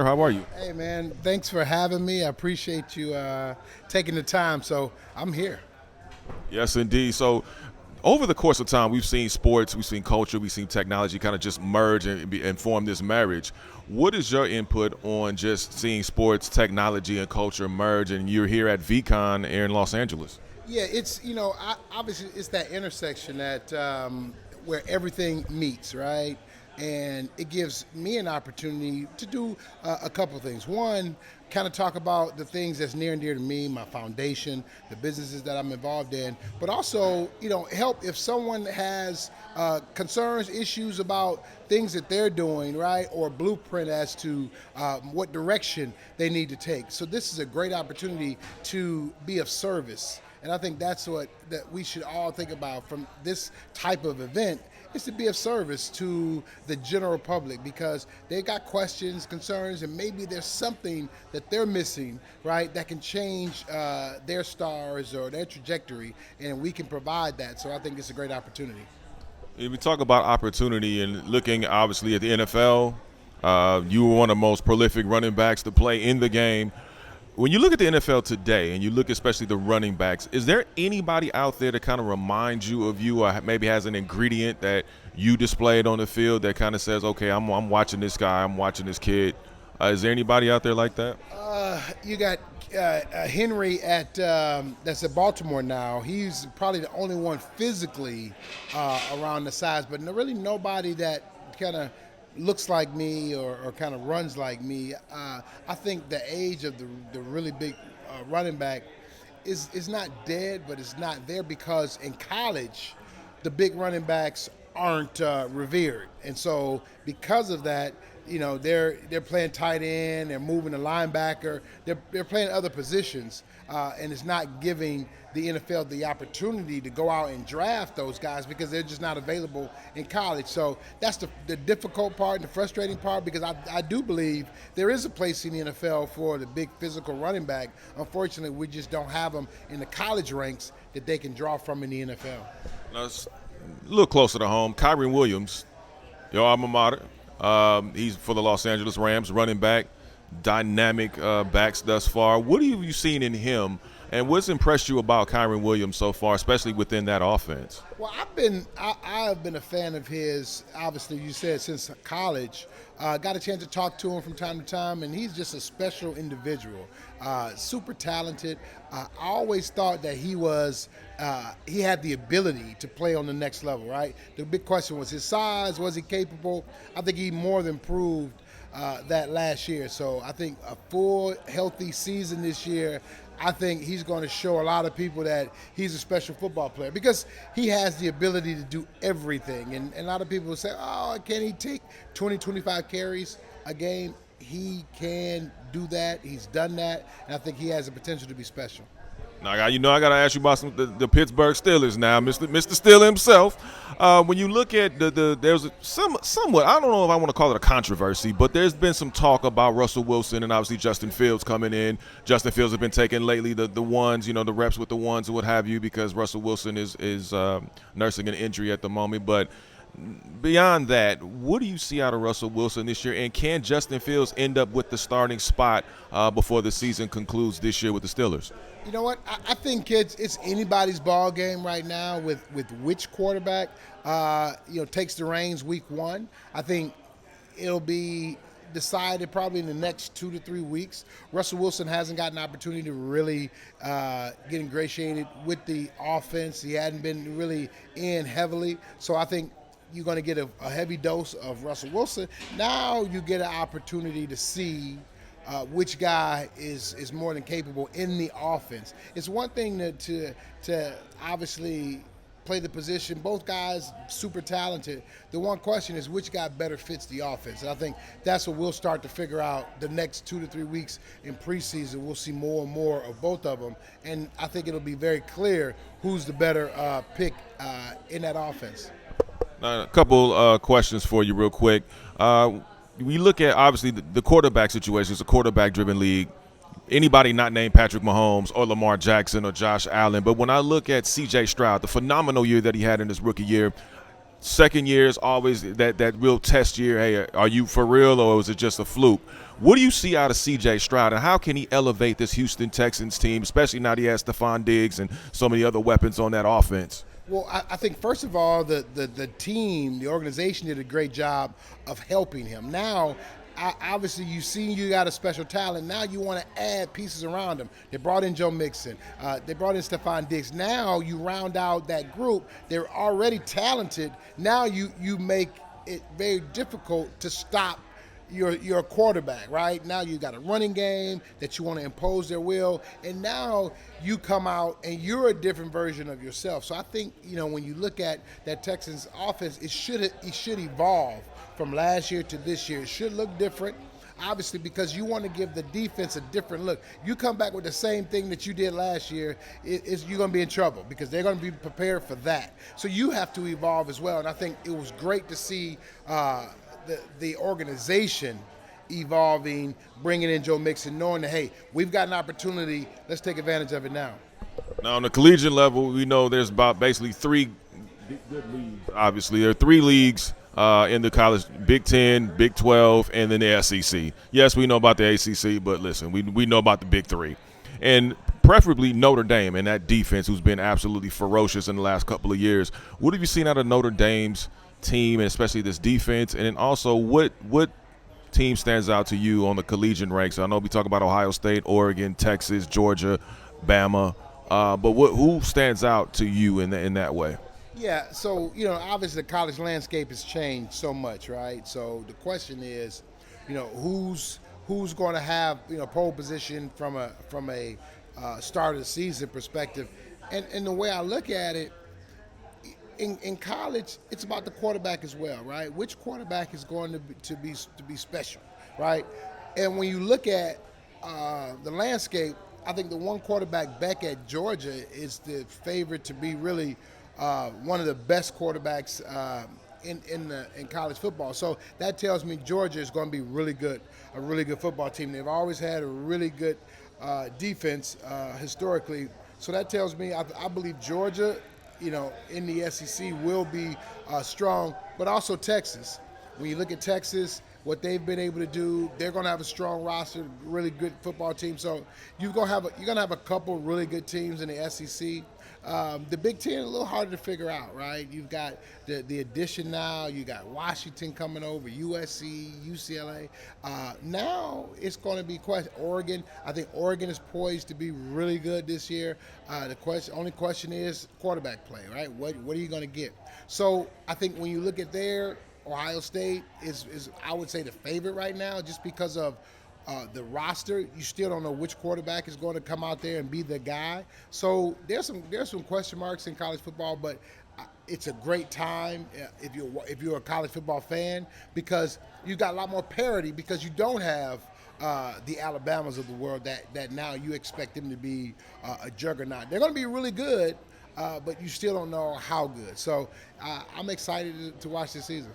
How are you? Hey man, thanks for having me. I appreciate you taking the time. So I'm here. Yes, indeed. So, over the course of time, we've seen sports, we've seen culture, we've seen technology kind of just merge and form this marriage. What is your input on just seeing sports, technology, and culture merge? And you're here at VeeCon here in Los Angeles. Yeah, it's obviously it's that intersection that where everything meets, right? And it gives me an opportunity to do a couple of things. One, kind of talk about the things that's near and dear to me, my foundation, the businesses that I'm involved in, but also, help if someone has concerns, issues about things that they're doing, right, or a blueprint as to what direction they need to take. So this is a great opportunity to be of service. And I think that's what that we should all think about from this type of event is to be of service to the general public because they got questions, concerns, and maybe there's something that they're missing, right, that can change their stars or their trajectory, and we can provide that. So I think it's a great opportunity. If we talk about opportunity and looking obviously at the NFL, you were one of the most prolific running backs to play in the game. When you look at the NFL today and you look especially the running backs, is there anybody out there that kind of reminds you of you or maybe has an ingredient that you displayed on the field that kind of says, okay, I'm watching this guy, I'm watching this kid? Is there anybody out there like that? You got Henry that's at Baltimore now. He's probably the only one physically around the size, but really nobody that kind of looks like me or kind of runs like me. I think the age of the really big running back is not dead, but it's not there because in college, the big running backs aren't revered, and so because of that, they're playing tight end, they're moving the linebacker, they're playing other positions, and it's not giving the NFL the opportunity to go out and draft those guys because they're just not available in college. So that's the difficult part and the frustrating part because I do believe there is a place in the NFL for the big physical running back. Unfortunately, we just don't have them in the college ranks that they can draw from in the NFL. Now, it's a little closer to home. Kyren Williams, your alma mater. He's for the Los Angeles Rams, running back, dynamic backs thus far. What have you seen in him, and what's impressed you about Kyren Williams so far, especially within that offense? Well, I have been a fan of his. Obviously, you said since college. Got a chance to talk to him from time to time, and he's just a special individual. Super talented. I always thought that he had the ability to play on the next level. Right. The big question was his size. Was he capable? I think he more than proved that last year. So I think a full, healthy season this year, I think he's going to show a lot of people that he's a special football player because he has the ability to do everything. And a lot of people will say, oh, can he take 20, 25 carries a game? He can do that. He's done that. And I think he has the potential to be special. Now, I got to ask you about the Pittsburgh Steelers now, Mr. Steeler himself. When you look at there's somewhat, I don't know if I want to call it a controversy, but there's been some talk about Russell Wilson and obviously Justin Fields coming in. Justin Fields has been taking lately the ones, the reps with the ones and what have you because Russell Wilson is nursing an injury at the moment. But beyond that, what do you see out of Russell Wilson this year, and can Justin Fields end up with the starting spot before the season concludes this year with the Steelers? You know what? I think it's anybody's ball game right now with which quarterback takes the reins week one. I think it'll be decided probably in the next 2 to 3 weeks. Russell Wilson hasn't gotten an opportunity to really get ingratiated with the offense. He hadn't been really in heavily. So I think you're going to get a heavy dose of Russell Wilson. Now you get an opportunity to see which guy is more than capable in the offense. It's one thing to obviously play the position. Both guys super talented. The one question is which guy better fits the offense. And I think that's what we'll start to figure out the next 2 to 3 weeks in preseason. We'll see more and more of both of them. And I think it'll be very clear who's the better pick in that offense. Now, a couple questions for you real quick. We look at, obviously, the quarterback situation. It's a quarterback-driven league. Anybody not named Patrick Mahomes or Lamar Jackson or Josh Allen. But when I look at CJ Stroud, the phenomenal year that he had in his rookie year, second year is always that real test year. Hey, are you for real or is it just a fluke? What do you see out of CJ Stroud, and how can he elevate this Houston Texans team, especially now that he has Stephon Diggs and so many other weapons on that offense? Well, I think first of all, the team, the organization did a great job of helping him. Now, obviously, you got a special talent. Now you want to add pieces around him. They brought in Joe Mixon. They brought in Stephon Diggs. Now you round out that group. They're already talented. Now you make it very difficult to stop your quarterback, right? Now you got a running game that you want to impose their will, and now you come out and you're a different version of yourself. So I think, when you look at that Texans offense, it should evolve from last year to this year. It should look different, obviously, because you want to give the defense a different look. You come back with the same thing that you did last year, you're going to be in trouble because they're going to be prepared for that. So you have to evolve as well, and I think it was great to see the organization evolving, bringing in Joe Mixon, knowing that, hey, we've got an opportunity. Let's take advantage of it now. Now, on the collegiate level, we know there's about basically three good leagues, obviously. There are three leagues in the college: Big 10, Big 12, and then the SEC. Yes, we know about the ACC, but listen, we know about the Big Three. And preferably Notre Dame and that defense, who's been absolutely ferocious in the last couple of years. What have you seen out of Notre Dame's team, and especially this defense? And then also, what team stands out to you on the collegiate ranks? I know we talk about Ohio State, Oregon, Texas, Georgia, Bama, but who stands out to you in that way? Yeah, so obviously the college landscape has changed so much, right? So the question is, who's going to have pole position from a start of the season perspective, and the way I look at it. In college, it's about the quarterback as well, right? Which quarterback is going to be special, right? And when you look at the landscape, I think the one quarterback back at Georgia is the favorite to be really one of the best quarterbacks in college football. So that tells me Georgia is going to be really good, a really good football team. They've always had a really good defense historically. So that tells me I believe Georgia, in the SEC will be strong, but also Texas. When you look at Texas, what they've been able to do, they're going to have a strong roster, really good football team. So you're going to have a couple really good teams in the SEC. The Big Ten is a little harder to figure out, right? You've got the addition now. You got Washington coming over, USC, UCLA. Now it's going to be Oregon. I think Oregon is poised to be really good this year. The only question is quarterback play, right? What are you going to get? So I think when you look at there, Ohio State is I would say the favorite right now, just because of the roster. You still don't know which quarterback is going to come out there and be the guy. So there's some question marks in college football, but it's a great time if you're a college football fan, because you've got a lot more parity, because you don't have the Alabamas of the world that now you expect them to be a juggernaut. They're going to be really good, but you still don't know how good. So I'm excited to watch this season.